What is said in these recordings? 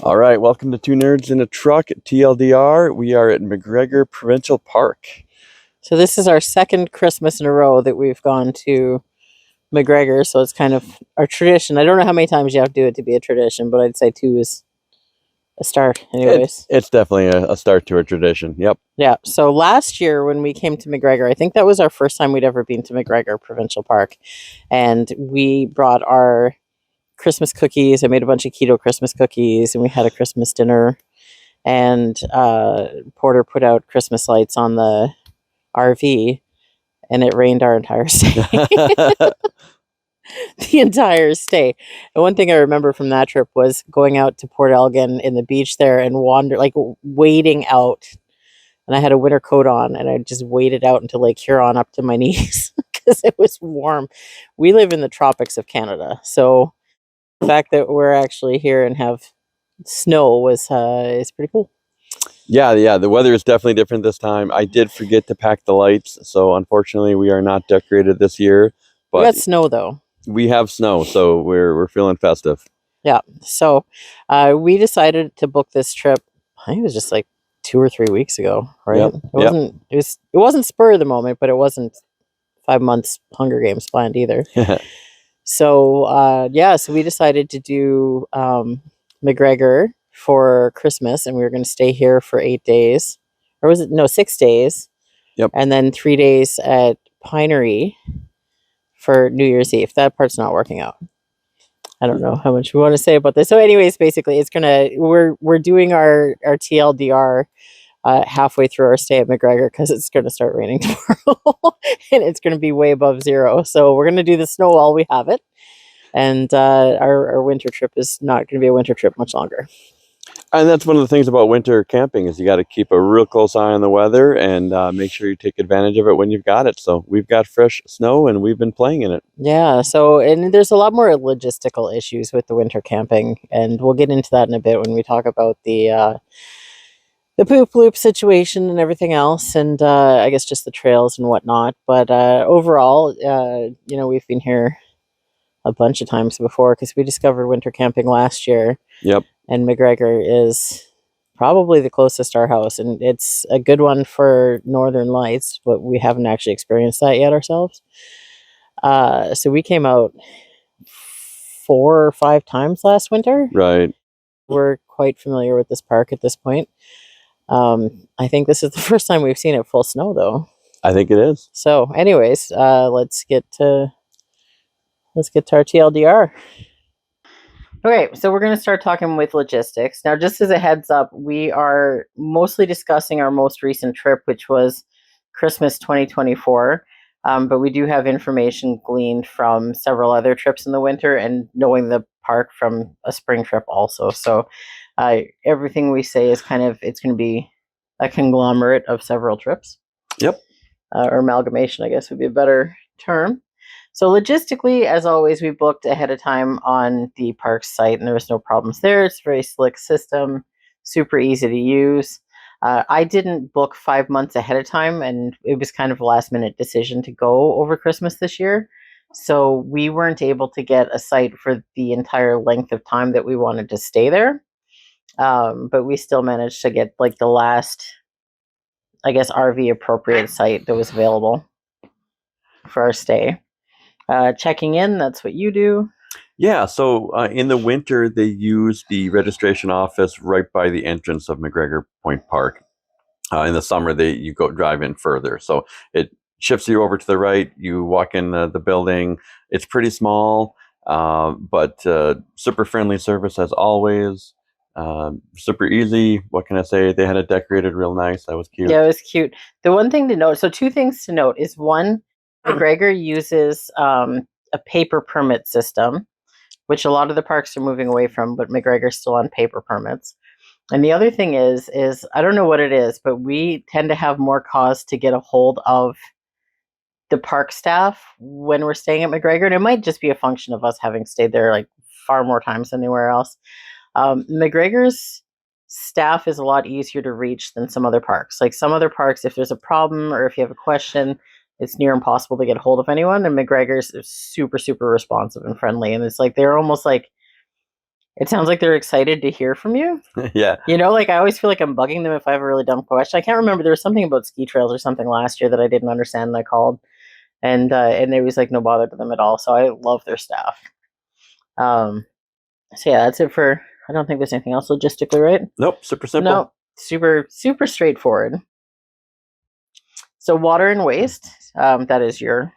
All right, welcome to Two Nerds in a Truck, TLDR. We are at MacGregor Provincial Park. So this is our second Christmas in a row that we've gone to MacGregor, so it's kind of our tradition. I don't know how many times you have to do it to be a tradition, but I'd say two is a start anyways. It's definitely a start to a tradition. Yep. Yeah, so last year when we came to MacGregor, I think that was our first time we'd ever been to MacGregor Provincial Park, and we brought our Christmas cookies. I made a bunch of keto Christmas cookies, and we had a Christmas dinner, and Porter put out Christmas lights on the RV, and it rained our entire stay. The entire stay. And one thing I remember from that trip was going out to Port Elgin in the beach there and wading out. And I had a winter coat on, and I just waded out into Lake Huron up to my knees because it was warm. We live in the tropics of Canada, so the fact that we're actually here and have snow is pretty cool. Yeah. The weather is definitely different this time. I did forget to pack the lights, so unfortunately we are not decorated this year. We But got snow though. we have snow, so we're feeling festive. Yeah. So we decided to book this trip. I think it was just like 2 or 3 weeks ago, right? Yep. It wasn't spur of the moment, but it wasn't 5 months Hunger Games planned either. So so we decided to do MacGregor for Christmas, and we were going to stay here for 8 days, or was it 6 days? Yep. And then 3 days at Pinery for New Year's Eve. That part's not working out. I don't know how much we want to say about this. So, anyways, basically, we're doing our TLDR halfway through our stay at MacGregor because it's going to start raining tomorrow, and it's going to be way above zero. So we're going to do the snow while we have it, and our winter trip is not going to be a winter trip much longer. And that's one of the things about winter camping is you got to keep a real close eye on the weather and make sure you take advantage of it when you've got it. So we've got fresh snow and we've been playing in it. Yeah. So, and there's a lot more logistical issues with the winter camping, and we'll get into that in a bit when we talk about the poop loop situation and everything else, and I guess just the trails and whatnot. But overall, we've been here a bunch of times before because we discovered winter camping last year. Yep. And MacGregor is probably the closest to our house, and it's a good one for Northern Lights, but we haven't actually experienced that yet ourselves. So we came out 4 or 5 times last winter. Right. We're quite familiar with this park at this point. I think this is the first time we've seen it full snow, though. I think it is. So, anyways, let's get to our TLDR. Okay, so we're going to start talking with logistics. Now, just as a heads up, we are mostly discussing our most recent trip, which was Christmas 2024. But we do have information gleaned from several other trips in the winter and knowing the park from a spring trip also. So everything we say is it's going to be a conglomerate of several trips. Yep. Or amalgamation, I guess would be a better term. So logistically, as always, we booked ahead of time on the park site, and there was no problems there. It's a very slick system, super easy to use. I didn't book 5 months ahead of time, and it was kind of a last-minute decision to go over Christmas this year. So we weren't able to get a site for the entire length of time that we wanted to stay there. But we still managed to get like the last, I guess, RV appropriate site that was available for our stay. Checking in, that's what you do. Yeah, so in the winter, they use the registration office right by the entrance of MacGregor Point Park. In the summer, you go drive in further. So it shifts you over to the right. You walk in the building. It's pretty small, but super friendly service as always. Super easy. What can I say? They had it decorated real nice. That was cute. Yeah, it was cute. The one thing to note, so 2 things to note is one, MacGregor uses a paper permit system, which a lot of the parks are moving away from, but MacGregor's still on paper permits. And the other thing is I don't know what it is, but we tend to have more cause to get a hold of the park staff when we're staying at MacGregor, and it might just be a function of us having stayed there like far more times than anywhere else. MacGregor's staff is a lot easier to reach than some other parks. Like some other parks, if there's a problem or if you have a question, it's near impossible to get a hold of anyone. And MacGregor's is super, super responsive and friendly. And it's like they're almost like It sounds like they're excited to hear from you. Yeah. You know, like I always feel like I'm bugging them if I have a really dumb question. I can't remember. There was something about ski trails or something last year that I didn't understand, and I called, and it was like no bother to them at all. So I love their staff. Um, so yeah, that's it for. I don't think there's anything else logistically, right? Nope. Super simple. No, super straightforward. So water and waste. That is your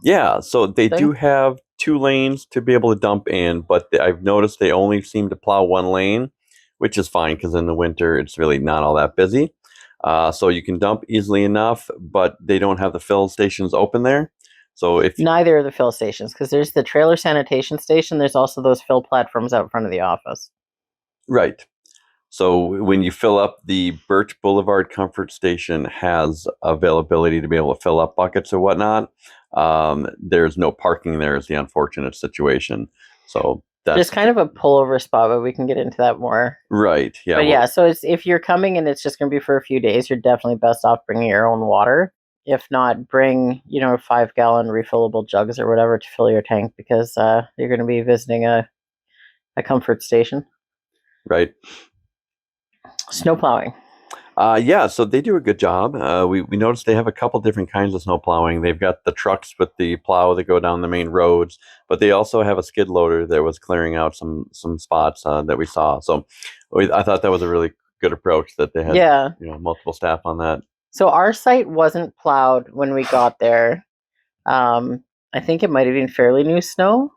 Yeah. So they thing. do have 2 lanes to be able to dump in, but I've noticed they only seem to plow 1 lane, which is fine because in the winter it's really not all that busy. So you can dump easily enough, but they don't have the fill stations open there. So if Neither of the fill stations, because there's the trailer sanitation station. There's also those fill platforms out front of the office. right. So when you fill up, the Birch Boulevard Comfort Station has availability to be able to fill up buckets or whatnot. There's no parking there is the unfortunate situation. So There's that's kind of a pullover spot, but we can get into that more. right. Yeah. But Well, yeah, so it's if you're coming and it's just going to be for a few days, you're definitely best off bringing your own water. If not, bring 5-gallon refillable jugs or whatever to fill your tank because you're going to be visiting a comfort station. right. Snow plowing. Yeah, so they do a good job. We noticed they have a couple different kinds of snow plowing. They've got the trucks with the plow that go down the main roads, but they also have a skid loader that was clearing out some spots that we saw. So I thought that was a really good approach that they had, Yeah. multiple staff on that. So our site wasn't plowed when we got there. I think it might have been fairly new snow.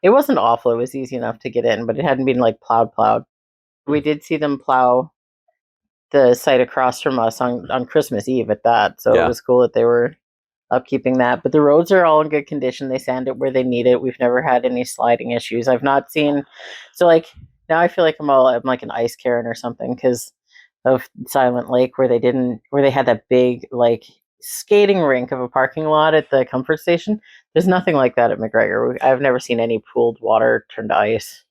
It wasn't awful. It was easy enough to get in, but it hadn't been like plowed. We did see them plow the site across from us on Christmas Eve at that. So it Yeah. was cool that they were upkeeping that. But the roads are all in good condition. They sand it where they need it. We've never had any sliding issues. I've not seen. So like now I feel like I'm like an ice Karen or something because of Silent Lake where they had that big like skating rink of a parking lot at the comfort station. There's nothing like that at MacGregor. I've never seen any pooled water turned to ice.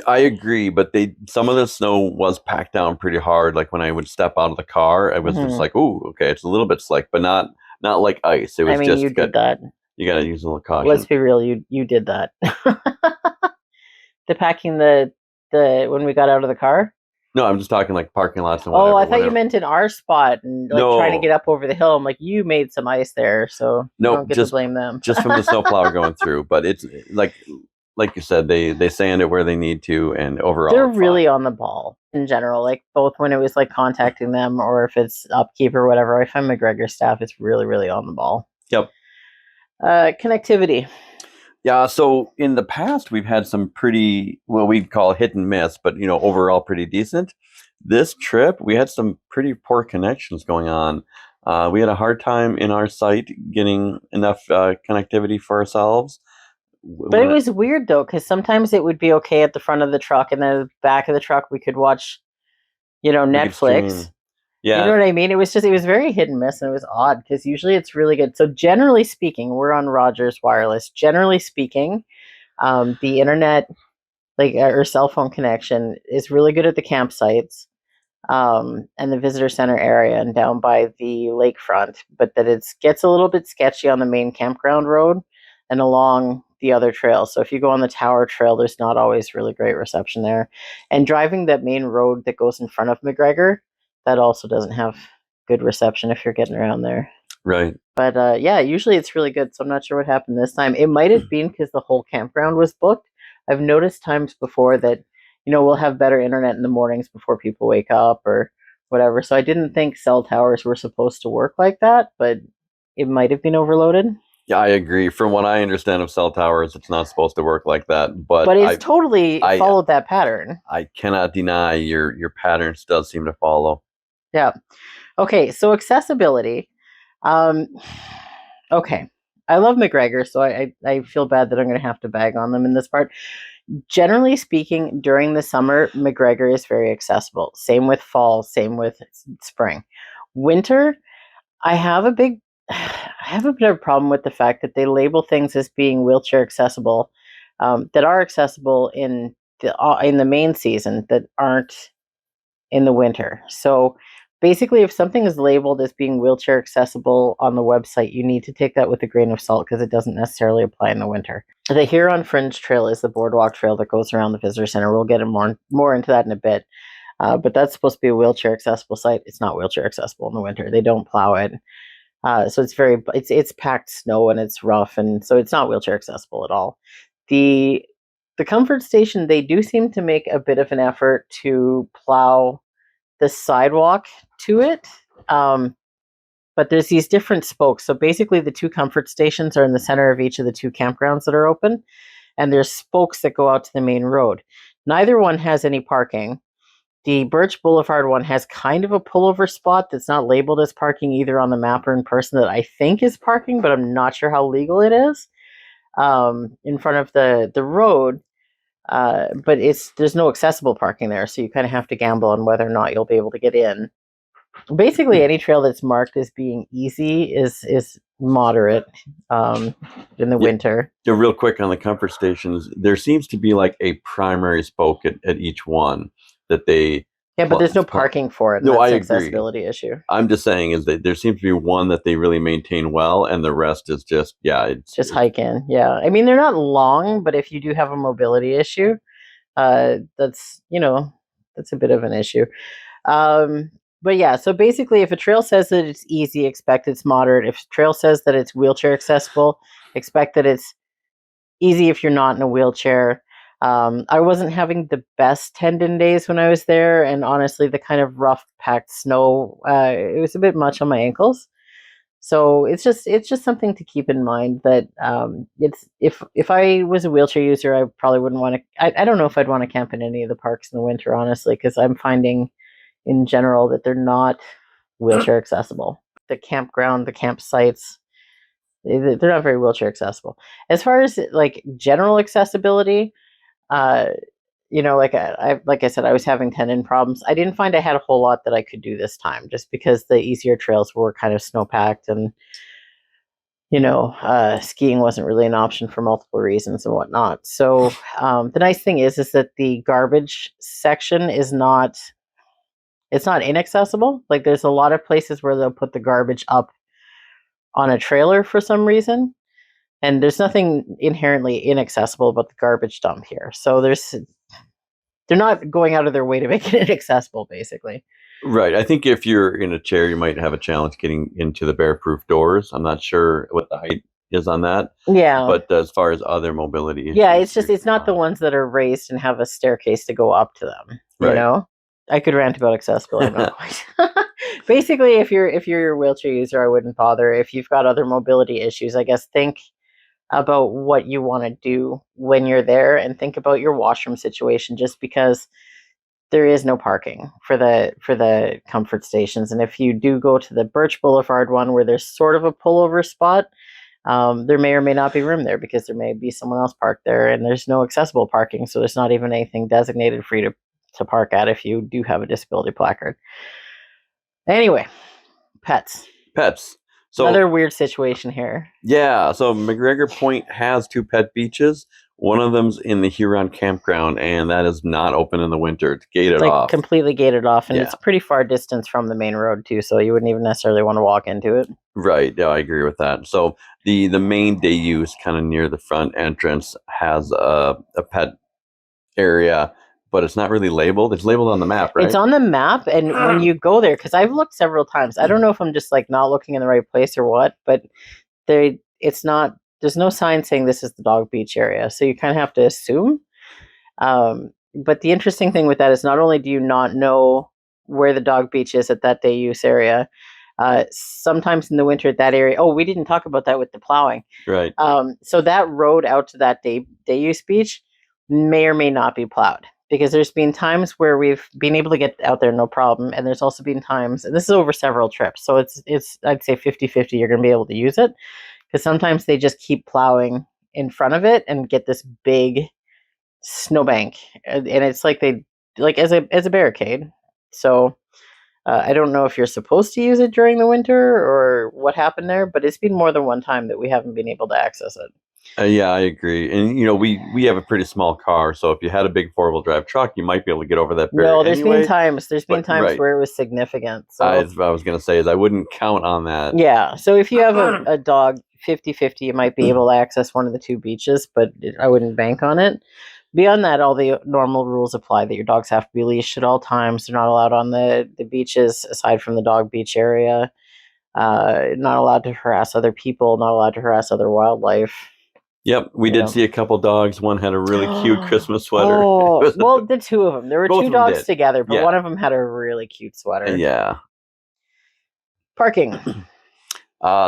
I agree, but some of the snow was packed down pretty hard. Like when I would step out of the car, I was just Mhm. like, "Ooh, okay, it's a little bit slick, but not like ice." It I was mean, you just did that. you got to use a little Let's caution. be real. You did that. The packing the when we got out of the car. No, I'm just talking like parking lots and Oh, whatever. I thought you Whenever meant in our spot and like trying to no, get up over the hill. I'm like, you made some ice there, so you no, don't get to blame them. just from the snowplow going through. But it's like you said, they sand it where they need to, and overall, They're it's really fine. on the ball in general. Like both when it was like contacting them or if it's upkeep or whatever. I find MacGregor staff is really on the ball. Yep. Connectivity. Yeah. So in the past, we've had some pretty well, we'd call hit and miss, but overall pretty decent. This trip, we had some pretty poor connections going on. We had a hard time in our site getting enough connectivity for ourselves. But it was weird though, because sometimes it would be okay at the front of the truck, and then the back of the truck we could watch, We could Netflix. stream. You know Yeah. what I mean? It was very hit and miss, and it was odd because usually it's really good. So generally speaking, we're on Rogers Wireless. Generally speaking, the internet, like or cell phone connection, is really good at the campsites, and the visitor center area and down by the lakefront. But that it gets a little bit sketchy on the main campground road and along the other trails. So if you go on the Tower Trail, there's not always really great reception there. And driving that main road that goes in front of MacGregor, that also doesn't have good reception if you're getting around there. Right. But yeah, usually it's really good. So I'm not sure what happened this time. It might have been because the whole campground was booked. I've noticed times before that, we'll have better internet in the mornings before people wake up or whatever. So I didn't think cell towers were supposed to work like that, but it might have been overloaded. Yeah, I agree. From what I understand of cell towers, it's not supposed to work like that. But But it's totally followed that pattern. I cannot deny your patterns does seem to follow. Yeah. Okay, so accessibility. Um, okay. I love MacGregor, so I feel bad that I'm going to have to bag on them in this part. Generally speaking, during the summer, MacGregor is very accessible. Same with fall, same with spring. Winter, I have a big I have a bit of a problem with the fact that they label things as being wheelchair accessible, that are accessible in the main season that aren't in the winter. So basically, if something is labeled as being wheelchair accessible on the website, you need to take that with a grain of salt because it doesn't necessarily apply in the winter. The Huron Fringe Trail is the boardwalk trail that goes around the visitor center. We'll get more into that in a bit. But that's supposed to be a wheelchair accessible site. It's not wheelchair accessible in the winter. They don't plow it. So it's packed snow and it's rough, and so it's not wheelchair accessible at all. The comfort station, they do seem to make a bit of an effort to plow the sidewalk to it. But there's these different spokes. So basically the two comfort stations are in the center of each of the two campgrounds that are open, and there's spokes that go out to the main road. Neither one has any parking. The Birch Boulevard one has kind of a pullover spot that's not labeled as parking either on the map or in person that I think is parking, but I'm not sure how legal it is, in front of the road. But there's no accessible parking there, so you kind of have to gamble on whether or not you'll be able to get in. Basically, any trail that's marked as being easy is moderate in the winter. Real quick on the comfort stations, there seems to be like a primary spoke at each one that they. Yeah, but there's no parking for it. No, I agree. Accessibility issue. I'm just saying is that there seems to be one that they really maintain well, and the rest is just it's just hike in. Yeah, I mean they're not long, but if you do have a mobility issue, that's a bit of an issue. But yeah, so basically, if a trail says that it's easy, expect it's moderate. If a trail says that it's wheelchair accessible, expect that it's easy if you're not in a wheelchair. I wasn't having the best tendon days when I was there, and honestly, the kind of rough packed snow, it was a bit much on my ankles. So it's just something to keep in mind that it's if I was a wheelchair user, I probably wouldn't want to. I don't know if I'd want to camp in any of the parks in the winter, honestly, because I'm finding in general that they're not wheelchair accessible. The campground, the campsites, they're not very wheelchair accessible. As far as like general accessibility, like I said, I was having tendon problems. I didn't find I had a whole lot that I could do this time, just because the easier trails were kind of snowpacked, and skiing wasn't really an option for multiple reasons and whatnot. So the nice thing is that the garbage section is not. It's not inaccessible. Like there's a lot of places where they'll put the garbage up on a trailer for some reason. And there's nothing inherently inaccessible about the garbage dump here. So they're not going out of their way to make it inaccessible, basically. Right. I think if you're in a chair, you might have a challenge getting into the bear-proof doors. I'm not sure what the height is on that. Yeah. But as far as other mobility issues. Yeah, it's not the ones that are raised and have a staircase to go up to them. You know? I could rant about accessibility. Not quite. Basically, if you're a wheelchair user, I wouldn't bother. If you've got other mobility issues, I guess think about what you want to do when you're there, and think about your washroom situation. Just because there is no parking for the comfort stations, and if you do go to the Birch Boulevard one where there's sort of a pullover spot, there may or may not be room there because there may be someone else parked there, and there's no accessible parking, so there's not even anything designated for you to park at if you do have a disability placard. Anyway, pets. So another weird situation here. Yeah, so MacGregor Point has 2 pet beaches. One of them's in the Huron campground, and that is not open in the winter. It's gated off. Completely gated off, and it's a pretty far distance from the main road too, so you wouldn't even necessarily want to walk into it. Right, yeah, I agree with that. So the main day use, kind of near the front entrance, has a pet area, but it's not really labeled. It's labeled on the map, right? It's on the map, and when you go there, because I've looked several times, I don't know if I'm just like not looking in the right place or what, but it's not. There's no sign saying this is the dog beach area, so you kind of have to assume. But the interesting thing with that is not only do you not know where the dog beach is at that day use area, sometimes in the winter at that area. Oh, we didn't talk about that with the plowing. Right. So that road out to that day use beach may or may not be plowed, because there's been times where we've been able to get out there no problem, and there's also been times, and this is over several trips, so it's I'd say 50-50 you're going to be able to use it, because sometimes they just keep plowing in front of it and get this big snowbank, and it's like they as a barricade. So I don't know if you're supposed to use it during the winter or what happened there, but it's been more than one time that we haven't been able to access it. Yeah, I agree. And we have a pretty small car, so if you had a big 4-wheel drive truck, you might be able to get over that barrier No, there's been anyway. times But right, where it was significant. I, So what I was going to say is I wouldn't count on that. yeah. So if you have a dog 50-50, you might be able to access one of the two beaches, but I wouldn't bank on it. Beyond that, all the normal rules apply that your dogs have to be leashed at all times. They're not allowed on the beaches aside from the dog beach area. Not allowed to harass other people, not allowed to harass other wildlife. Yep, we You did know. see a couple dogs. One had a really cute Christmas sweater. Oh, well, the two of them. There were Both two of them dogs did. together, but Yeah, one of them had a really cute sweater. yeah. Parking.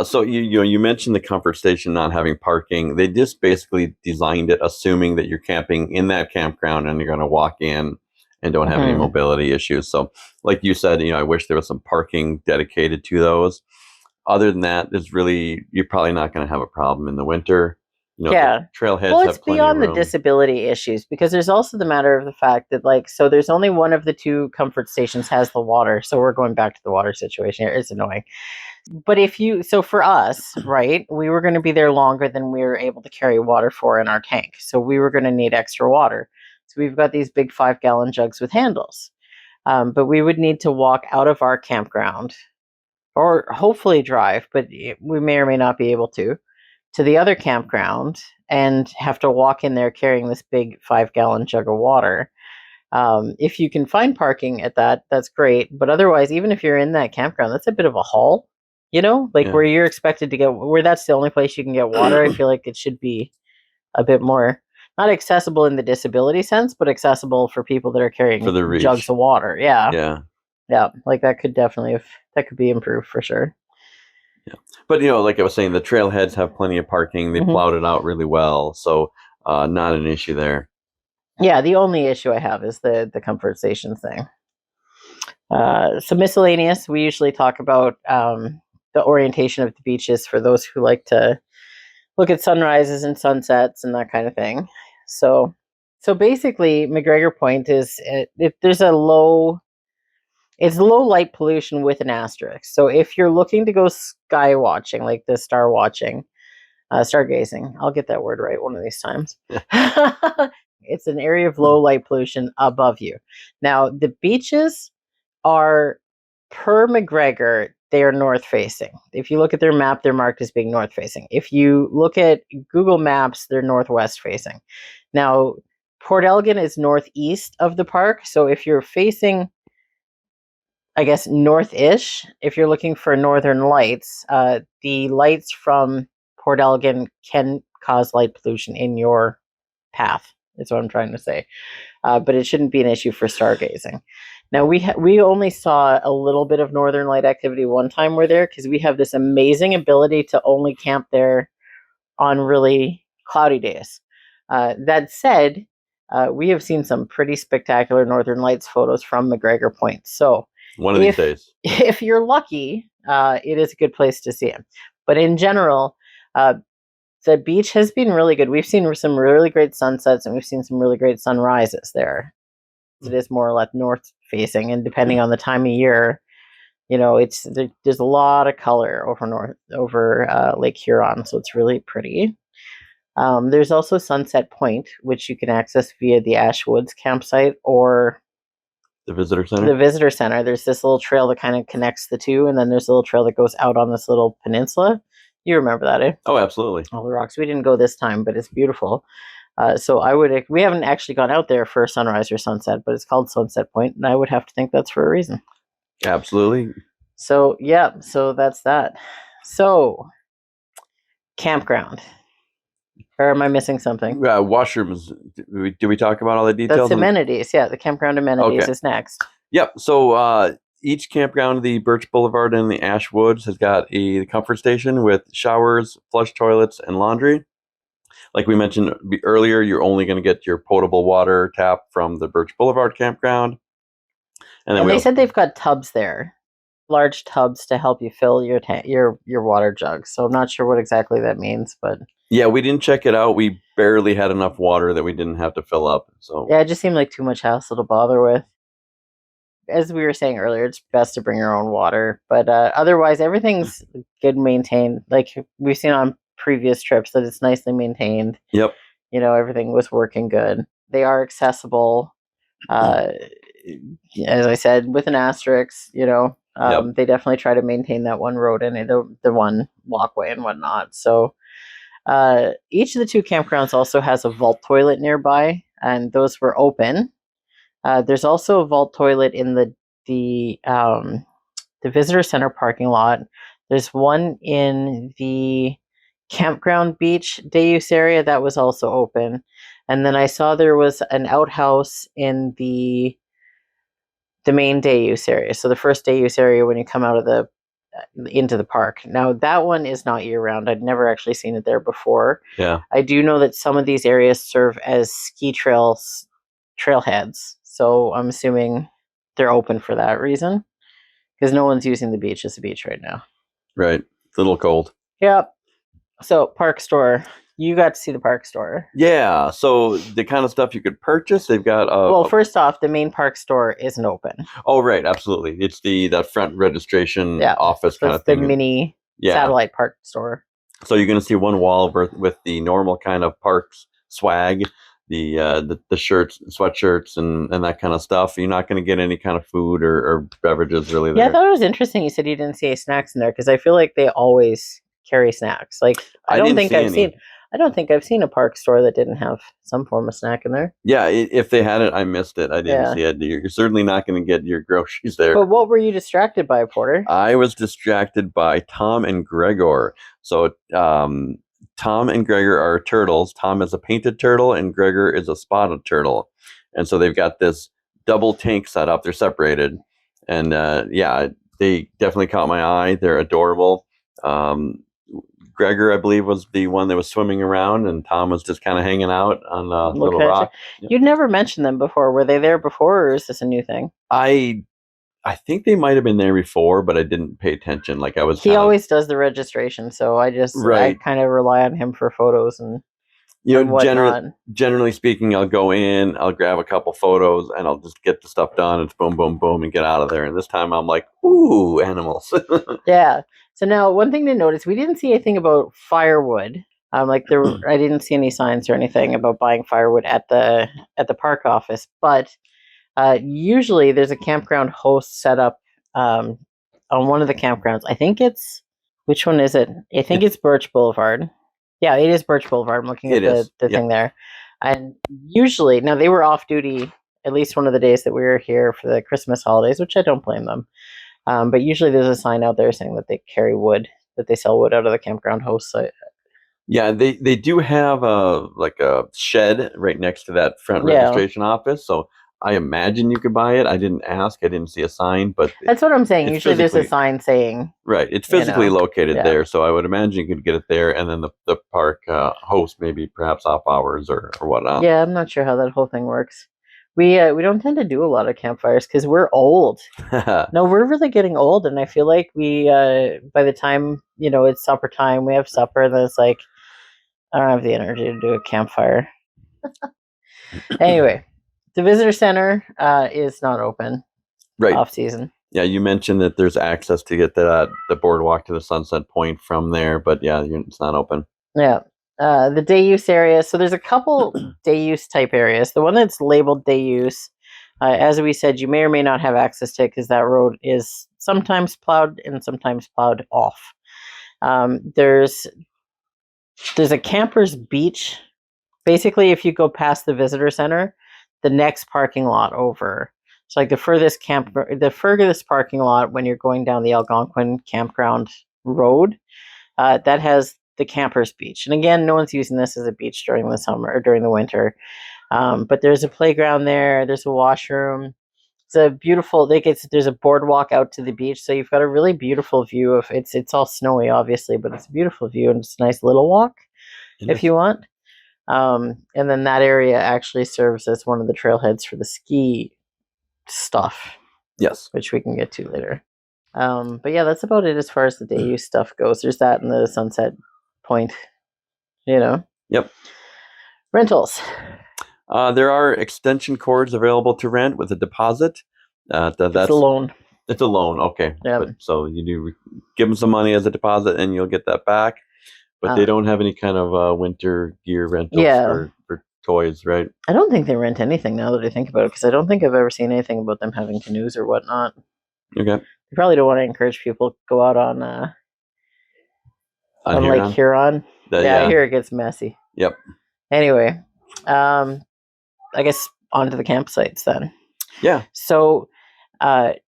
So you mentioned the comfort station not having parking. They just basically designed it assuming that you're camping in that campground and you're going to walk in and don't have any Mhm. mobility issues. So, like you said, I wish there was some parking dedicated to those. Other than that, you're probably not going to have a problem in the winter. The Yeah. Well, trailheads it's have plenty of beyond the room. disability issues because there's also the matter of the fact that, like, so there's only one of the two comfort stations has the water. So we're going back to the water situation here. It's annoying. But so for us, right, we were going to be there longer than we were able to carry water for in our tank. So we were going to need extra water. So we've got these big 5-gallon jugs with handles. But we would need to walk out of our campground or hopefully drive, but we may or may not be able to the other campground and have to walk in there carrying this big 5-gallon jug of water. If you can find parking at that, that's great. But otherwise, even if you're in that campground, that's a bit of a haul, like Yeah. where you're expected to where that's the only place you can get water. I feel like it should be a bit more, not accessible in the disability sense, but accessible for people that are For carrying the jugs reach. of water. Yeah. Yeah. Yeah. Like that could definitely, that could be improved for sure. Yeah. But like I was saying, the trailheads have plenty of parking. They Hmm. plowed it out really well. So not an issue there. Yeah. The only issue I have is the comfort station thing. So miscellaneous, we usually talk about the orientation of the beaches for those who like to look at sunrises and sunsets and that kind of thing. So basically, MacGregor Point is if there's it's low light pollution with an asterisk. So if you're looking to go sky watching, like the star watching, stargazing, I'll get that word right one of these times. It's an area of low light pollution above you. Now the beaches are per MacGregor, they are north facing. If you look at their map, they're marked as being north facing. If you look at Google Maps, they're northwest facing. Now, Port Elgin is northeast of the park. So if you're facing, I guess, north-ish, if you're looking for northern lights, the lights from Port Elgin can cause light pollution in your path. Is what I'm trying to say. But it shouldn't be an issue for stargazing. Now we only saw a little bit of northern light activity one time we're there because we have this amazing ability to only camp there on really cloudy days. That said, we have seen some pretty spectacular northern lights photos from MacGregor Point. So One of these if days. if you're lucky, it is a good place to see them. But in general, the beach has been really good. We've seen some really great sunsets and we've seen some really great sunrises there. It is more or less north facing, and depending on the time of year, there's a lot of color over Lake Huron, so it's really pretty. There's also Sunset Point, which you can access via the Ashwoods campsite or The visitor center. the visitor center. There's this little trail that kind of connects the two, and then there's a little trail that goes out on this little peninsula. You remember that, eh? Oh, absolutely. All the rocks. We didn't go this time, but it's beautiful. So we haven't actually gone out there for sunrise or sunset, but it's called Sunset Point, and I would have to think that's for a reason. Absolutely. So yeah, so that's that. So campground. Or am I missing something? Washrooms. Do we talk about all the details? That's amenities. Yeah, the campground amenities Okay. is next. Yep. So each campground, the Birch Boulevard and the Ash Woods, has got a comfort station with showers, flush toilets, and laundry. Like we mentioned earlier, you're only going to get your potable water tap from the Birch Boulevard campground. And then And they said they've got tubs there, large tubs to help you fill your water jugs. So I'm not sure what exactly that means, but yeah, we didn't check it out. We barely had enough water that we didn't have to fill up. So yeah, it just seemed like too much hassle to bother with. As we were saying earlier, it's best to bring your own water. But otherwise, everything's good maintained. Like we've seen on previous trips that it's nicely maintained. Yep. Everything was working good. They are accessible. As I said, with an asterisk, they definitely try to maintain that one road and the one walkway and whatnot. So each of the two campgrounds also has a vault toilet nearby, and those were open. There's also a vault toilet in the visitor center parking lot. There's one in the campground beach day use area that was also open. And then I saw there was an outhouse in the main day use area. So the first day use area when you come out of into the park. Now that one is not year round. I'd never actually seen it there before. Yeah. I do know that some of these areas serve as ski trailheads. So I'm assuming they're open for that reason, because no one's using the beach as a beach right now. Right. It's a little cold. Yep. So park store. You got to see the park store. Yeah. So the kind of stuff you could purchase, they've got. First off, the main park store isn't open. Oh, right. Absolutely. It's that front registration office kind of thing. The mini satellite park store. So you're going to see one wall with the normal kind of parks swag, the shirts, sweatshirts, and that kind of stuff. You're not going to get any kind of food or beverages really there. Yeah, I thought it was interesting you said you didn't see any snacks in there, because I feel like they always carry snacks. Like I don't think I've seen a park store that didn't have some form of snack in there. Yeah, if they had it, I missed it. I didn't see it. You're certainly not going to get your groceries there. But what were you distracted by, Porter? I was distracted by Tom and Gregor. So Tom and Gregor are turtles. Tom is a painted turtle and Gregor is a spotted turtle. And so they've got this double tank set up. They're separated. And they definitely caught my eye. They're adorable. Gregor, I believe, was the one that was swimming around, and Tom was just kind of hanging out on a little rock. You'd never mentioned them before. Were they there before, or is this a new thing? I think they might have been there before, but I didn't pay attention. He always does the registration, so I kind of rely on him for photos and generally speaking, I'll go in, I'll grab a couple photos, and I'll just get the stuff done. It's boom, boom, boom, and get out of there. And this time, I'm like, ooh, animals. Yeah. So now, one thing to notice, we didn't see anything about firewood. I didn't see any signs or anything about buying firewood at the park office. But usually, there's a campground host set up on one of the campgrounds. I think which one is it? I think it's Birch Boulevard. Yeah, it is Birch Boulevard. I'm looking at the thing there. And usually, now they were off duty at least one of the days that we were here for the Christmas holidays, which I don't blame them. But usually there's a sign out there saying that they carry wood, that they sell wood out of the campground host site. Yeah, they do have a shed right next to that front registration office. So I imagine you could buy it. I didn't ask. I didn't see a sign, but that's what I'm saying. Usually there's a sign saying. Right. It's physically located there. So I would imagine you could get it there, and then the park host maybe perhaps off hours or whatnot. Yeah, I'm not sure how that whole thing works. We don't tend to do a lot of campfires because we're old. No, we're really getting old, and I feel like we by the time it's supper time, we have supper, and then it's like I don't have the energy to do a campfire. Anyway, the visitor center is not open off season. Yeah, you mentioned that there's access to get the boardwalk to the Sunset Point from there, but yeah, it's not open. Yeah. The day use area. So there's a couple day use type areas. The one that's labeled day use, as we said, you may or may not have access to it because that road is sometimes plowed and sometimes plowed off. There's a camper's beach. Basically, if you go past the visitor center, the next parking lot over. So like the furthest parking lot when you're going down the Algonquin Campground Road, that has the camper's beach. And again, no one's using this as a beach during the summer or during the winter. But there's a playground there. There's a washroom. It's a beautiful. There's a boardwalk out to the beach, so you've got a really beautiful view of it's. It's all snowy, obviously, but it's a beautiful view and it's a nice little walk if you want. And then that area actually serves as one of the trailheads for the ski stuff. Yes, which we can get to later. But yeah, that's about it as far as the day use stuff goes. There's that in the Sunset Point, Yep. Rentals. There are extension cords available to rent with a deposit. That's a loan. It's a loan, okay. Yeah. So you do give them some money as a deposit, and you'll get that back. But they don't have any kind of winter gear rentals Yeah. for toys, right? I don't think they rent anything now that I think about it, because I don't think I've ever seen anything about them having canoes or whatnot. Okay. They probably don't want to encourage people to go out on Lake Huron. I hear it gets messy. Yep. Anyway, I guess on to the campsites then. Yeah. So,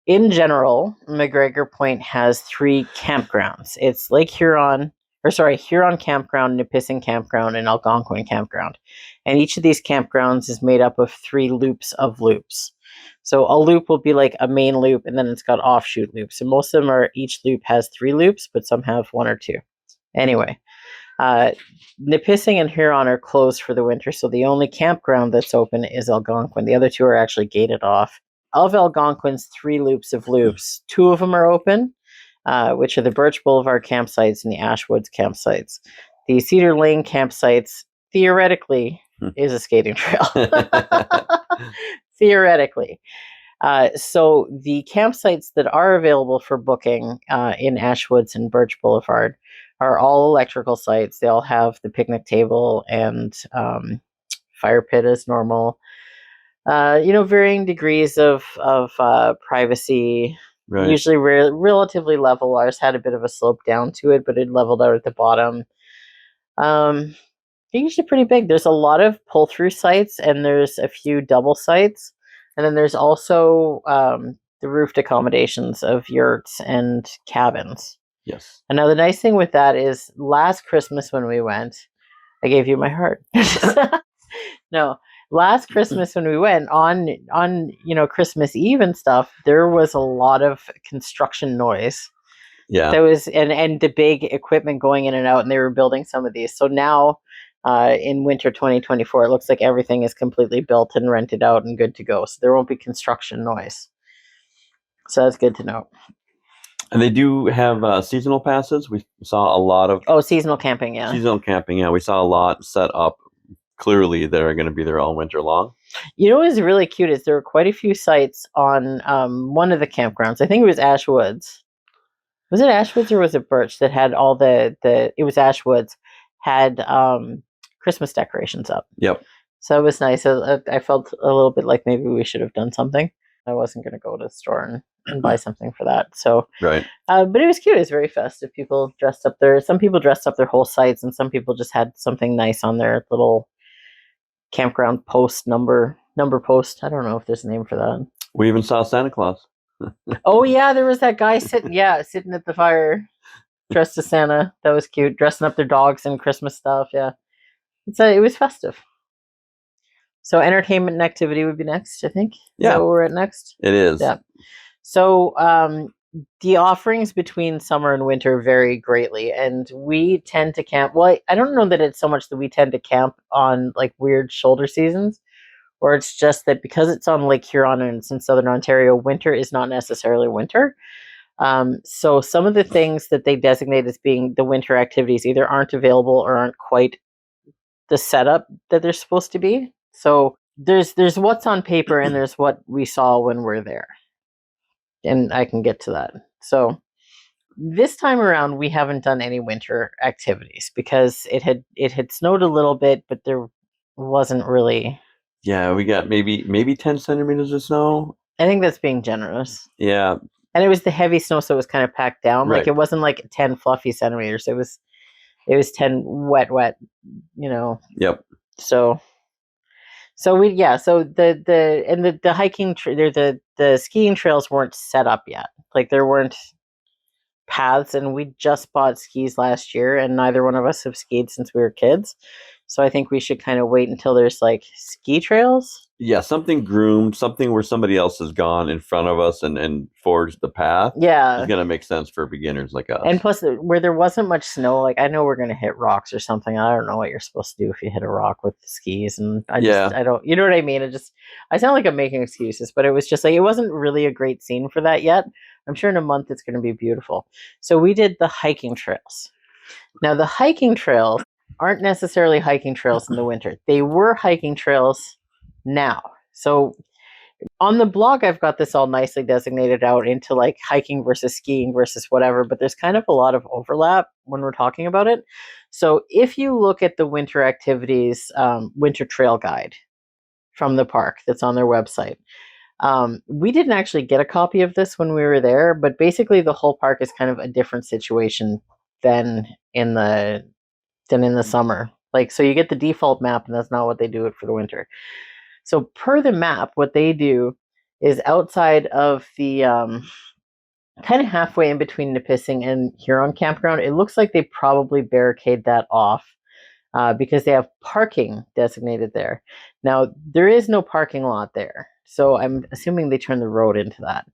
in general, MacGregor Point has 3 campgrounds. It's Lake Huron, Huron Campground, Nipissing Campground, and Algonquin Campground. And each of these campgrounds is made up of 3 loops of loops. So a loop will be like a main loop, and then it's got offshoot loops. And most of them each loop has 3 loops, but some have 1 or 2. Anyway, Nipissing and Huron are closed for the winter, so the only campground that's open is Algonquin. The other 2 are actually gated off. Of Algonquin's 3 loops of loops, 2 of them are open, which are the Birch Boulevard campsites and the Ashwoods campsites. The Cedar Lane campsites, theoretically, is a skating trail. Theoretically. So the campsites that are available for booking in Ashwoods and Birch Boulevard are all electrical sites. They all have the picnic table and fire pit as normal. Varying degrees of privacy. Right. Usually relatively level. Ours had a bit of a slope down to it, but it leveled out at the bottom. They're usually pretty big. There's a lot of pull-through sites, and there's a few double sites. And then there's also the roofed accommodations of yurts and cabins. Yes. And now the nice thing with that is last Christmas when we went, I gave you my heart. No, last Christmas when we went on Christmas Eve and stuff, there was a lot of construction noise. Yeah. There was and the big equipment going in and out, and they were building some of these. So now in winter 2024, it looks like everything is completely built and rented out and good to go. So there won't be construction noise. So that's good to know. And they do have seasonal passes. We saw a lot of seasonal camping. Yeah, seasonal camping. Yeah, we saw a lot set up. Clearly, they're going to be there all winter long. You know what is really cute is there were quite a few sites on one of the campgrounds. I think it was Ashwoods. Was it Ashwoods or was it Birch that had all the it was Ashwoods had Christmas decorations up. Yep. So it was nice. I felt a little bit like maybe we should have done something. I wasn't going to go to the store and buy something for that. So right. But it was cute. It was very festive. People dressed up some people dressed up their whole sites, and some people just had something nice on their little campground post number post. I don't know if there's a name for that. We even saw Santa Claus. Oh yeah, there was that guy sitting at the fire, dressed as Santa. That was cute. Dressing up their dogs and Christmas stuff. Yeah, it was festive. So entertainment and activity would be next, I think. Yeah, where we're at next. It is. Yeah. So the offerings between summer and winter vary greatly, and we tend to camp. Well, I don't know that it's so much that we tend to camp on like weird shoulder seasons, or it's just that because it's on Lake Huron and it's in southern Ontario, winter is not necessarily winter. So some of the things that they designate as being the winter activities either aren't available or aren't quite the setup that they're supposed to be. So there's what's on paper and there's what we saw when we're there. And I can get to that. So this time around, we haven't done any winter activities because it had snowed a little bit, but there wasn't really. Yeah, we got maybe 10 centimeters of snow. I think that's being generous. Yeah. And it was the heavy snow, so it was kind of packed down. Right. Like it wasn't like 10 fluffy centimeters. It was 10 wet, Yep. So the hiking the skiing trails weren't set up yet. Like there weren't paths, and we just bought skis last year, and neither one of us have skied since we were kids. So I think we should kind of wait until there's like ski trails. Yeah, something groomed, something where somebody else has gone in front of us and forged the path. Yeah. It's going to make sense for beginners like us. And plus, where there wasn't much snow, like I know we're going to hit rocks or something. I don't know what you're supposed to do if you hit a rock with the skis. And I don't, you know what I mean? I sound like I'm making excuses, but it was just like, it wasn't really a great scene for that yet. I'm sure in a month it's going to be beautiful. So we did the hiking trails. Now, the hiking trails aren't necessarily hiking trails in the winter. They were hiking trails now. So on the blog, I've got this all nicely designated out into like hiking versus skiing versus whatever, but there's kind of a lot of overlap when we're talking about it. So if you look at the winter activities, winter trail guide from the park that's on their website, we didn't actually get a copy of this when we were there, but basically the whole park is kind of a different situation than in the summer. Like, so you get the default map, and that's not what they do it for the winter. So per the map, what they do is outside of the kind of halfway in between Nipissing and Huron Campground, it looks like they probably barricade that off because they have parking designated there. Now, there is no parking lot there, so I'm assuming they turn the road into that.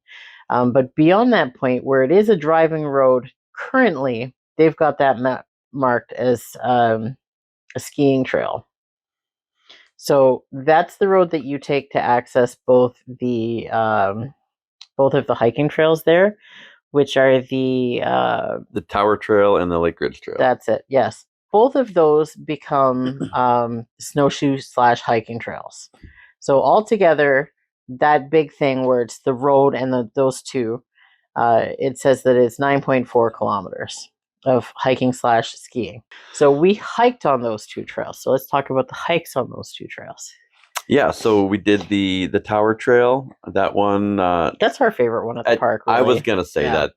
But beyond that point, where it is a driving road currently, they've got that map marked as a skiing trail. So that's the road that you take to access both of the hiking trails there, which are the Tower Trail and the Lake Ridge Trail. That's it. Yes, both of those become snowshoe/hiking trails. So altogether, that big thing where it's the road and those two, it says that it's 9.4 kilometers of hiking/skiing. So we hiked on those two trails. So let's talk about the hikes on those two trails. Yeah, so we did the Tower Trail. That one. That's our favorite one at the park. Really. I was gonna say that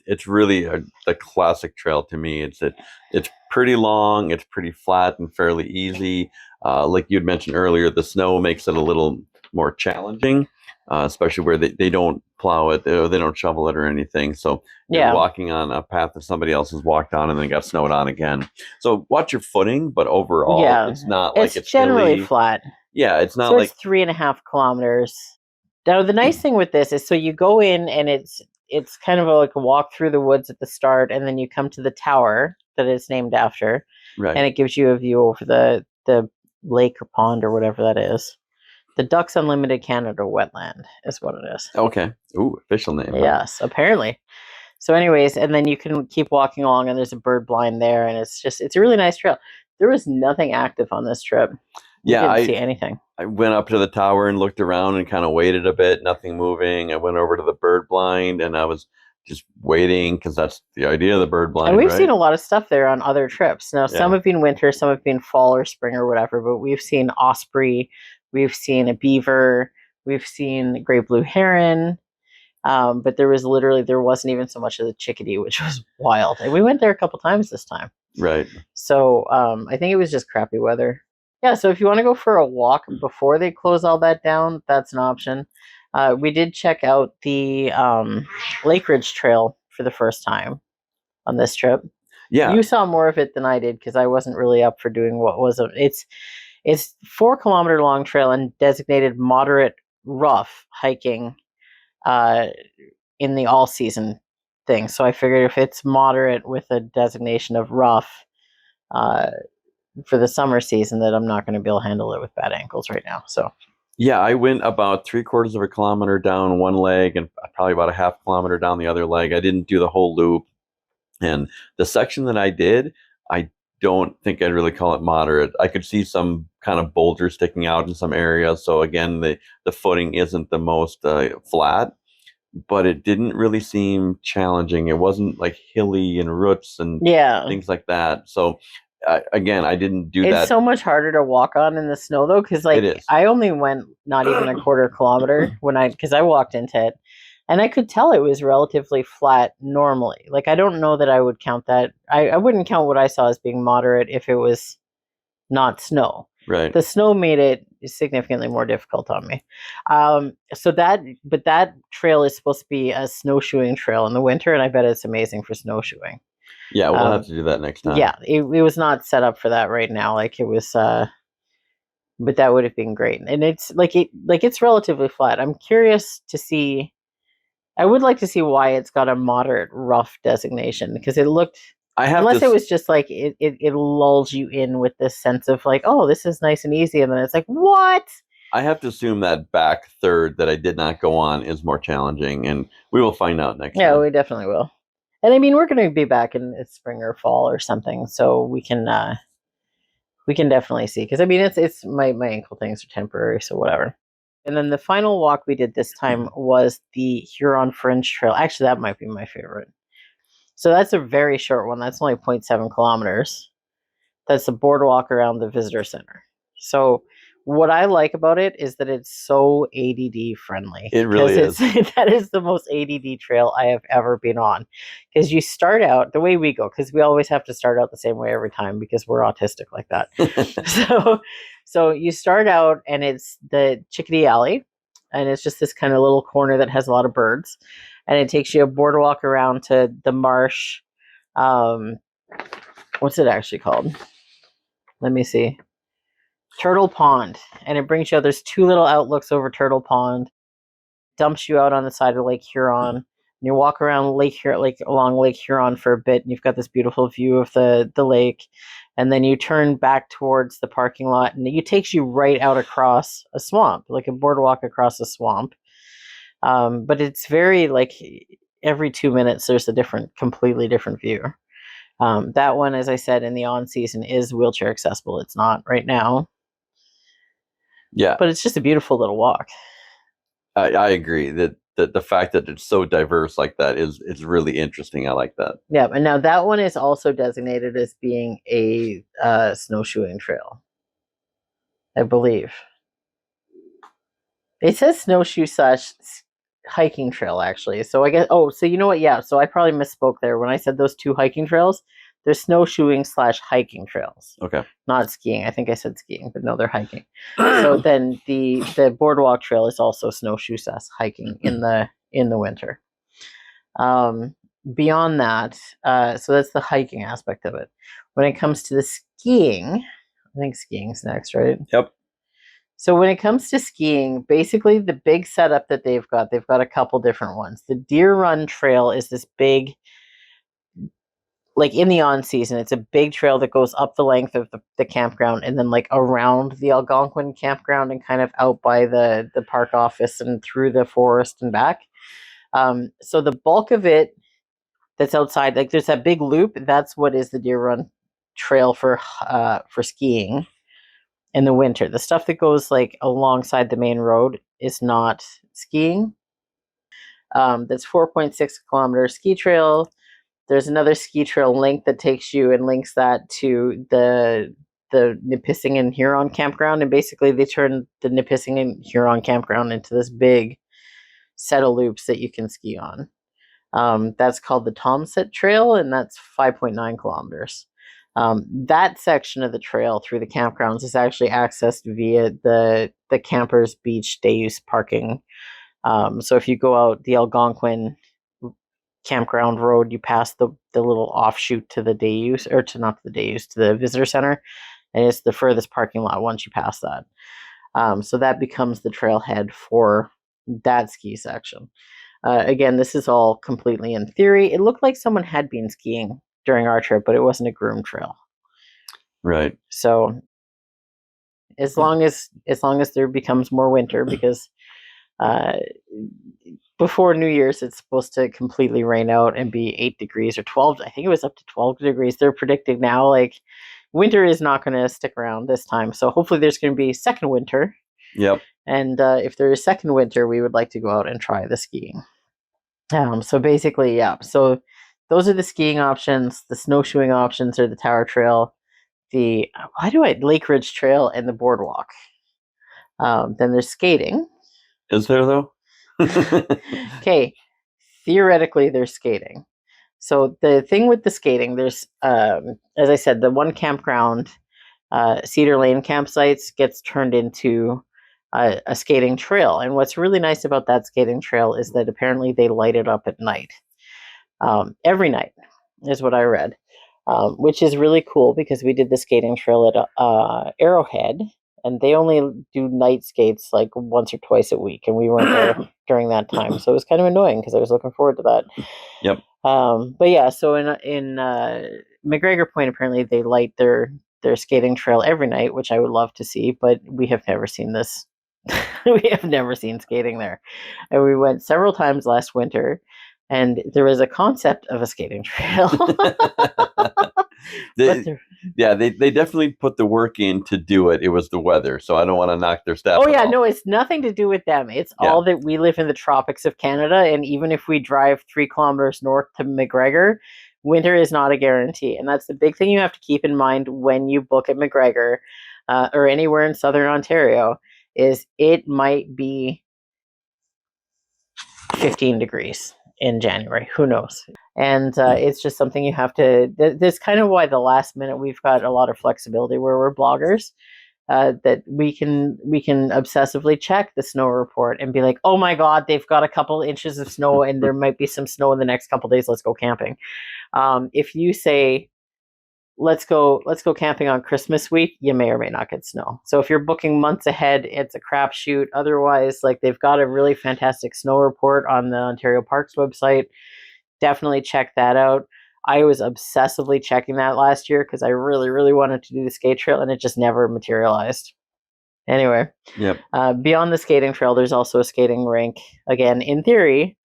it's really the classic trail to me. It's pretty long, it's pretty flat and fairly easy. Like you'd mentioned earlier, the snow makes it a little more challenging, especially where they don't plow it, they don't shovel it or anything. So you're walking on a path that somebody else has walked on and then got snowed on again. So watch your footing, but overall, it's not like it's generally hilly. Flat. Yeah, it's not so like it's 3.5 kilometers. Now the nice thing with this is, so you go in and it's kind of like a walk through the woods at the start, and then you come to the tower that it's named after, right, and it gives you a view over the lake or pond or whatever that is. The Ducks Unlimited Canada wetland is what it is. Okay. Ooh, official name. Yes, apparently. So anyways, and then you can keep walking along, and there's a bird blind there, and it's a really nice trail. There was nothing active on this trip. We didn't see anything. I went up to the tower and looked around and kind of waited a bit, nothing moving. I went over to the bird blind and I was just waiting because that's the idea of the bird blind. And we've seen a lot of stuff there on other trips. Now, some have been winter, some have been fall or spring or whatever, but we've seen osprey, we've seen a beaver, we've seen great blue heron. But there wasn't even so much of the chickadee, which was wild. And we went there a couple times this time. Right. So I think it was just crappy weather. Yeah, so if you want to go for a walk before they close all that down, that's an option. We did check out the Lake Ridge Trail for the first time on this trip. Yeah. You saw more of it than I did because I wasn't really up for doing what was it's 4 kilometer long trail and designated moderate rough hiking in the all season thing. So I figured if it's moderate with a designation of rough, for the summer season, that I'm not going to be able to handle it with bad ankles right now. So yeah, I went about 3/4 of a kilometer down one leg and probably about a half kilometer down the other leg. I didn't do the whole loop. And the section that I did, I don't think I'd really call it moderate. I could see some kind of boulders sticking out in some areas. So again, the footing isn't the most flat, but it didn't really seem challenging. It wasn't like hilly and roots and things like that. So again, I didn't do that. It's so much harder to walk on in the snow though, because I only went not even a quarter kilometer because I walked into it, and I could tell it was relatively flat normally. Like, I don't know that I would count that. I wouldn't count what I saw as being moderate if it was not snow. Right. The snow made it significantly more difficult on me. But that trail is supposed to be a snowshoeing trail in the winter, and I bet it's amazing for snowshoeing. Yeah, we'll have to do that next time. Yeah, it was not set up for that right now. Like, it was, but that would have been great. And it's it's relatively flat. I'm curious to see. I would like to see why it's got a moderate rough designation, because it looked. Unless it was just like it lulls you in with this sense of like, oh, this is nice and easy, and then it's like, what? I have to assume that back third that I did not go on is more challenging, and we will find out next time. Yeah, we definitely will. And I mean, we're going to be back in spring or fall or something, so we can definitely see. Because I mean, it's my ankle things are temporary, so whatever. And then the final walk we did this time was the Huron Fringe Trail. Actually, that might be my favorite. So that's a very short one. That's only 0.7 kilometers. That's the boardwalk around the visitor center. So what I like about it is that it's so ADD friendly. It really is. That is the most ADD trail I have ever been on. Because you start out the way we go, because we always have to start out the same way every time because we're autistic like that. So you start out and it's the Chickadee Alley, and it's just this kind of little corner that has a lot of birds, and it takes you a boardwalk around to the marsh. What's it actually called? Let me see. Turtle Pond, and it brings you out. There's two little outlooks over Turtle Pond, dumps you out on the side of Lake Huron, and you walk around along Lake Huron for a bit, and you've got this beautiful view of the lake, and then you turn back towards the parking lot, and it takes you right out across a swamp, like a boardwalk across a swamp. But it's very like every 2 minutes there's a completely different view. That one, as I said, in the on season is wheelchair accessible. It's not right now. Yeah. But it's just a beautiful little walk. I agree that the fact that it's so diverse like that is really interesting. I like that. Yeah, and now that one is also designated as being a snowshoeing trail, I believe. It says snowshoe / hiking trail, actually. So I guess, so you know what? Yeah, so I probably misspoke there. When I said those two hiking trails, they're snowshoeing / hiking trails. Okay. Not skiing. I think I said skiing, but no, they're hiking. So then the boardwalk trail is also snowshoe / hiking in the winter. Beyond that, so that's the hiking aspect of it. When it comes to the skiing, I think skiing's next, right? Yep. So when it comes to skiing, basically the big setup that they've got a couple different ones. The Deer Run Trail is this big, like in the on season, it's a big trail that goes up the length of the campground and then like around the Algonquin campground and kind of out by the park office and through the forest and back. So the bulk of it that's outside, like there's that big loop, that's what is the Deer Run Trail for skiing in the winter. The stuff that goes like alongside the main road is not skiing. That's 4.6 kilometer ski trail. There's another ski trail link that takes you and links that to the Nipissing and Huron campground, and basically they turn the Nipissing and Huron campground into this big set of loops that you can ski on. That's called the Tomset Trail, and that's 5.9 kilometers. That section of the trail through the campgrounds is actually accessed via the Campers Beach day use parking. So if you go out the Algonquin campground road, you pass the little offshoot to the day use, or to not the day use, to the visitor center, and it's the furthest parking lot once you pass that. So that becomes the trailhead for that ski section. Again, this is all completely in theory. It looked like someone had been skiing during our trip, but it wasn't a groomed trail. Right. So as long as there becomes more winter, because before New Year's it's supposed to completely rain out and be 8 degrees or 12. I think it was up to 12 degrees. They're predicting now, like, winter is not going to stick around this time. So hopefully there's going to be second winter. Yep. And if there is second winter, we would like to go out and try the skiing. So basically, yeah. So those are the skiing options. The snowshoeing options are the Tower Trail, the Lake Ridge Trail, and the boardwalk. Then there's skating. Is there though? Okay, theoretically there's skating. So the thing with the skating, there's as I said, the one campground, Cedar Lane campsites, gets turned into a skating trail. And what's really nice about that skating trail is that apparently they light it up at night. Every night is what I read, which is really cool because we did the skating trail at Arrowhead, and they only do night skates like once or twice a week, and we weren't there during that time. So it was kind of annoying because I was looking forward to that. Yep. But yeah, so in MacGregor Point, apparently they light their skating trail every night, which I would love to see, but we have never seen this. We have never seen skating there. And we went several times last winter, and there was a concept of a skating trail. They definitely put the work in to do it. It was the weather, so I don't want to knock their staff. Oh yeah, no, it's nothing to do with them. It's all that we live in the tropics of Canada, and even if we drive 3 kilometers north to MacGregor, winter is not a guarantee, and that's the big thing you have to keep in mind when you book at MacGregor or anywhere in Southern Ontario. Is it might be 15 degrees in January. Who knows? And it's just something you have to. That's kind of why the last minute we've got a lot of flexibility where we're bloggers. That we can obsessively check the snow report and be like, oh my god, they've got a couple inches of snow and there might be some snow in the next couple days. Let's go camping. If you say let's go camping on Christmas week, you may or may not get snow. So if you're booking months ahead, it's a crapshoot. Otherwise, like they've got a really fantastic snow report on the Ontario Parks website. Definitely check that out. I was obsessively checking that last year because I really, really wanted to do the skate trail and it just never materialized. Anyway, Yep. Beyond the skating trail, there's also a skating rink. Again, in theory,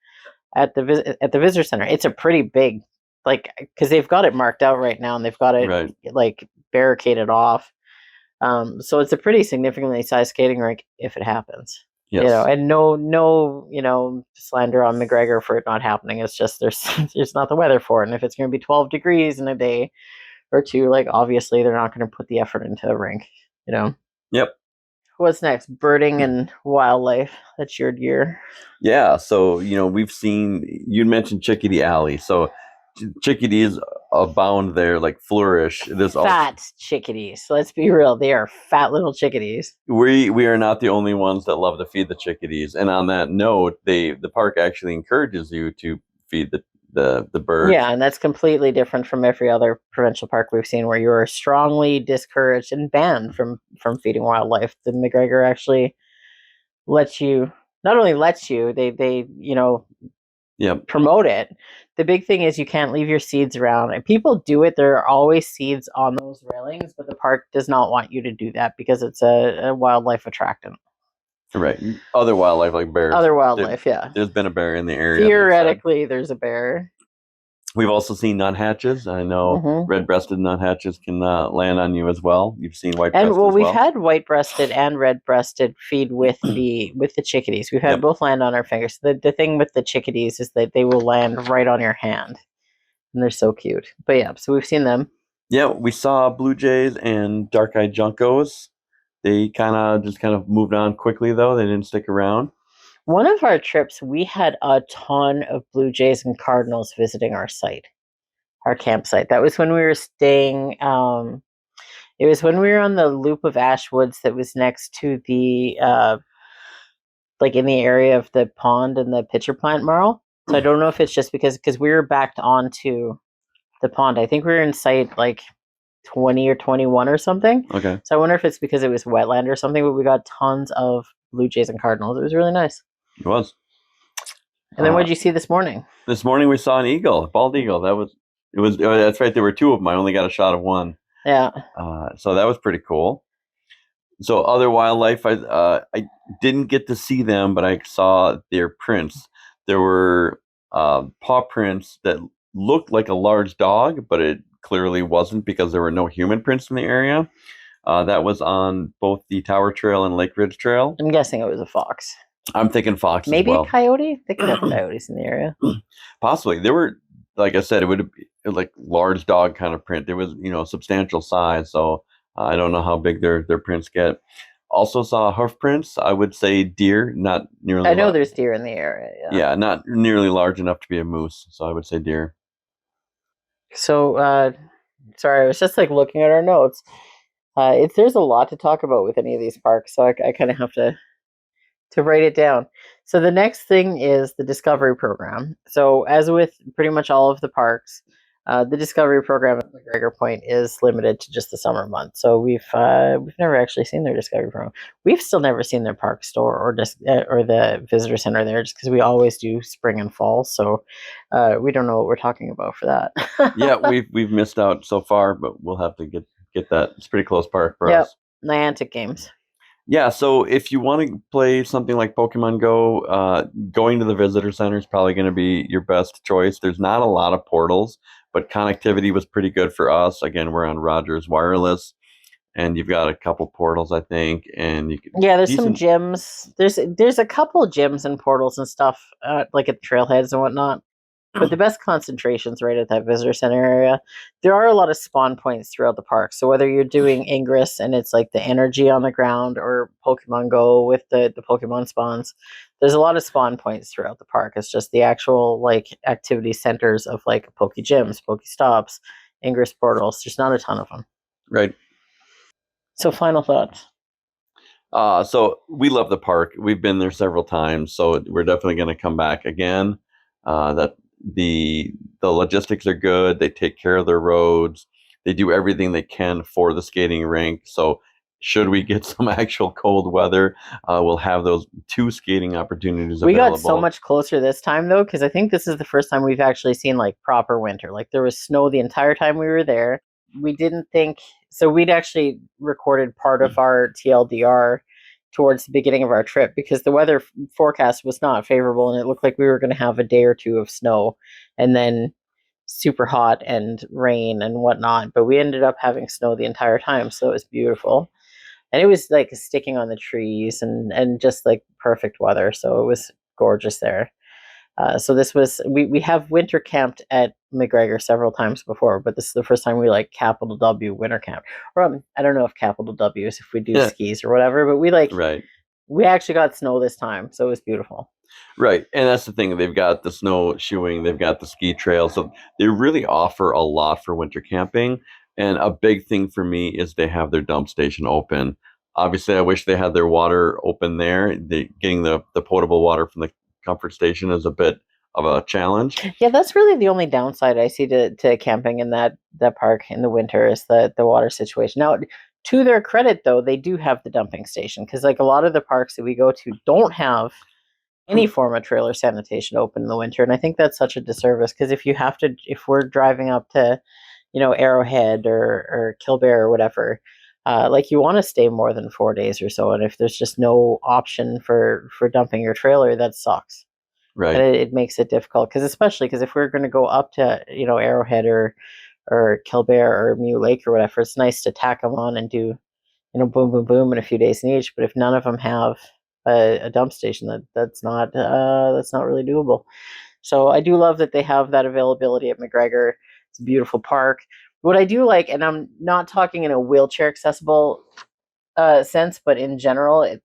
at the visitor center. It's a pretty big, like, because they've got it marked out right now and they've got it Right. like barricaded off. So it's a pretty significantly sized skating rink if it happens. Yes. You know, and no, slander on MacGregor for it not happening. It's just there's not the weather for it. And if it's going to be 12 degrees in a day or two, like obviously they're not going to put the effort into the rink. Yep. What's next? Birding and wildlife. That's your gear. Yeah. So, we've seen, you mentioned Chickadee Alley. So chickadees abound there, like flourish. There's Fat chickadees. Let's be real. They are fat little chickadees. We are not the only ones that love to feed the chickadees. And on that note, the park actually encourages you to feed the birds. Yeah, and that's completely different from every other provincial park we've seen where you are strongly discouraged and banned from feeding wildlife. The MacGregor actually lets you, not only lets you, they Yep. promote it. The big thing is you can't leave your seeds around. And people do it. There are always seeds on those railings, but the park does not want you to do that because it's a wildlife attractant. Right. Other wildlife like bears. Other wildlife, yeah. There's been a bear in the area. Theoretically, there's a bear. We've also seen nuthatches. I know red-breasted nuthatches can land on you as well. You've seen white-breasted as well. We've had white-breasted and red-breasted feed with the chickadees. We've had both land on our fingers. The thing with the chickadees is that they will land right on your hand, and they're so cute. But yeah, so we've seen them. Yeah, we saw blue jays and dark-eyed juncos. They kind of moved on quickly, though. They didn't stick around. One of our trips, we had a ton of blue jays and cardinals visiting our site, our campsite. That was when we were staying. It was when we were on the loop of Ashwoods that was next to the, like in the area of the pond and the pitcher plant, Marl. So I don't know if it's just because we were backed onto the pond. I think we were in site like 20 or 21 or something. Okay. So I wonder if it's because it was wetland or something, but we got tons of blue jays and cardinals. It was really nice. It was. And then what did you see this morning? This morning we saw an eagle, a bald eagle. That's right. There were two of them. I only got a shot of one. Yeah. So that was pretty cool. So other wildlife, I didn't get to see them, but I saw their prints. There were paw prints that looked like a large dog, but it clearly wasn't because there were no human prints in the area. That was on both the Tower Trail and Lake Ridge Trail. I'm guessing it was a fox. I'm thinking fox Maybe as well. A coyote? They could have coyotes in the area. Possibly. There were, like I said, it would be like large dog kind of print. There was, substantial size. So I don't know how big their prints get. Also saw hoof prints. I would say deer, not nearly. I know there's deer in the area. Yeah, not nearly large enough to be a moose. So I would say deer. So, sorry, I was just like looking at our notes. There's a lot to talk about with any of these parks, so I kind of have to write it down. So the next thing is the Discovery Program. So as with pretty much all of the parks, the Discovery Program at MacGregor Point is limited to just the summer months. So we've never actually seen their Discovery Program. We've still never seen their park store or the visitor center there, just because we always do spring and fall. So we don't know what we're talking about for that. Yeah, we've missed out so far, but we'll have to get that. It's a pretty close park for us. Niantic games. Yeah, so if you want to play something like Pokemon Go, going to the visitor center is probably going to be your best choice. There's not a lot of portals, but connectivity was pretty good for us. Again, we're on Rogers Wireless, and you've got a couple portals, I think, and you can. Yeah, there's some gyms. There's a couple of gyms and portals and stuff, like at the trailheads and whatnot. but the best concentrations right at that visitor center area. There are a lot of spawn points throughout the park. So whether you're doing Ingress and it's like the energy on the ground, or Pokemon Go with the Pokemon spawns, there's a lot of spawn points throughout the park. It's just the actual like activity centers of like Poke Gyms, Poke Stops, Ingress portals. There's not a ton of them. Right. So final thoughts. So we love the park. We've been there several times, so we're definitely going to come back again. That the logistics are good. They take care of their roads. They do everything they can for the skating rink. So should we get some actual cold weather, we'll have those 2 skating opportunities We available. got so much closer this time though, because I think this is the first time we've actually seen like proper winter. Like there was snow the entire time we were there. We didn't think so. We'd actually recorded part of our TLDR towards the beginning of our trip because the weather forecast was not favorable, and it looked like we were going to have a day or two of snow and then super hot and rain and whatnot. But we ended up having snow the entire time, so it was beautiful. And it was like sticking on the trees and just like perfect weather. So it was gorgeous there. So this was we have winter camped at MacGregor several times before, but this is the first time we like capital W winter camp. Or I don't know if capital W is if we do skis or whatever, but we like Right. we actually got snow this time, so it was beautiful. Right. And that's the thing. They've got the snowshoeing, they've got the ski trail. So they really offer a lot for winter camping. And a big thing for me is they have their dump station open. Obviously, I wish they had their water open there. Getting the potable water from the comfort station is a bit of a challenge. Yeah, that's really the only downside I see to camping in that park in the winter is the water situation. Now, to their credit though, they do have the dumping station because like a lot of the parks that we go to don't have any form of trailer sanitation open in the winter, and I think that's such a disservice because if we're driving up to, Arrowhead or Killbear or whatever, like you want to stay more than 4 days or so, and if there's just no option for dumping your trailer, that sucks. Right. And it makes it difficult especially because if we're going to go up to Arrowhead or Killbear or Mew Lake or whatever, it's nice to tack them on and do boom boom boom in a few days in each. But if none of them have a dump station, that's not really doable. So I do love that they have that availability at MacGregor. It's a beautiful park. What I do like, and I'm not talking in a wheelchair accessible sense, but in general,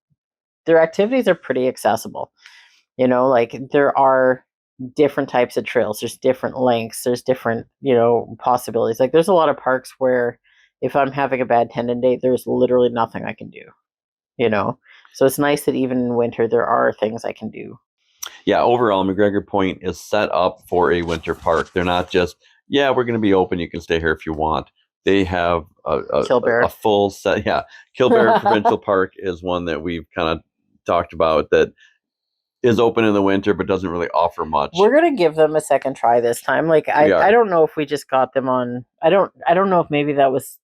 their activities are pretty accessible. Like there are different types of trails. There's different lengths. There's different, possibilities. Like there's a lot of parks where if I'm having a bad tendon day, there's literally nothing I can do. So it's nice that even in winter there are things I can do. Yeah, overall, MacGregor Point is set up for a winter park. They're not just, we're going to be open. You can stay here if you want. They have a full set. Yeah, Killbear Provincial Park is one that we've kind of talked about that is open in the winter but doesn't really offer much. We're gonna give them a second try this time. Like I don't know if we just got them on. I don't know if maybe that was.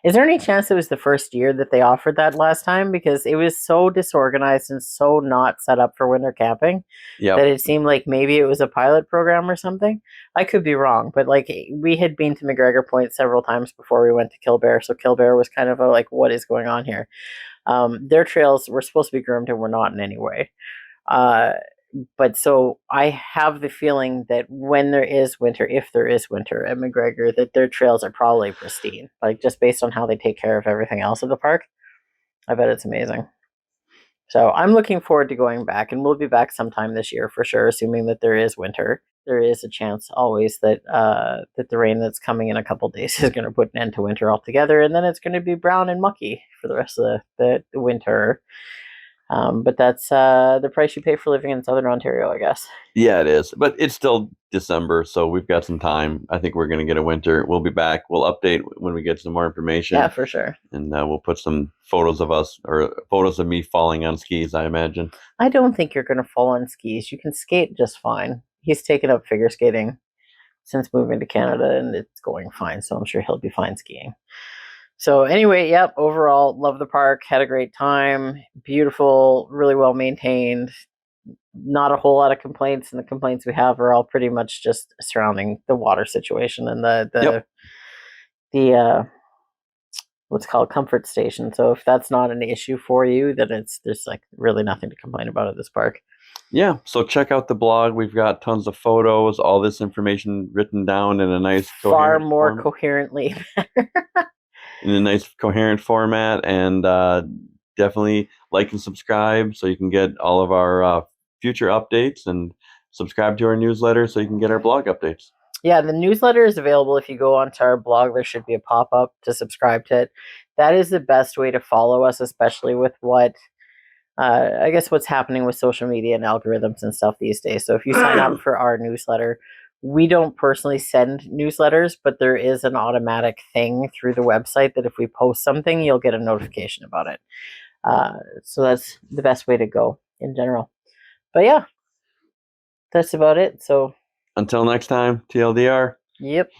Is there any chance it was the first year that they offered that last time? Because it was so disorganized and so not set up for winter camping that it seemed like maybe it was a pilot program or something. I could be wrong, but like we had been to MacGregor Point several times before we went to Killbear, so Killbear was kind of a like, what is going on here? Their trails were supposed to be groomed and were not in any way. But so I have the feeling that when there is winter, if there is winter at MacGregor, that their trails are probably pristine. Like just based on how they take care of everything else at the park, I bet it's amazing. So I'm looking forward to going back, and we'll be back sometime this year for sure, assuming that there is winter. There is a chance always that that the rain that's coming in a couple days is going to put an end to winter altogether, and then it's going to be brown and mucky for the rest of the winter. But that's the price you pay for living in Southern Ontario, I guess. Yeah, it is. But it's still December, so we've got some time. I think we're going to get a winter. We'll be back. We'll update when we get some more information. Yeah, for sure. And we'll put some photos of us or photos of me falling on skis, I imagine. I don't think you're going to fall on skis. You can skate just fine. He's taken up figure skating since moving to Canada, and it's going fine. So I'm sure he'll be fine skiing. So anyway, yep, overall, love the park, had a great time, beautiful, really well maintained, not a whole lot of complaints, and the complaints we have are all pretty much just surrounding the water situation and the what's called comfort station. So if that's not an issue for you, then there's like really nothing to complain about at this park. Yeah, so check out the blog. We've got tons of photos, all this information written down in a nice Far coherent more form, coherently. in a nice coherent format, and definitely like and subscribe so you can get all of our future updates, and subscribe to our newsletter so you can get our blog updates. Yeah, the newsletter is available. If you go onto our blog, there should be a pop-up to subscribe to it. That is the best way to follow us, especially with what I guess what's happening with social media and algorithms and stuff these days. So if you sign up for our newsletter, we don't personally send newsletters, but there is an automatic thing through the website that if we post something, you'll get a notification about it. So that's the best way to go in general. But yeah, that's about it. So Until next time, TLDR. yep.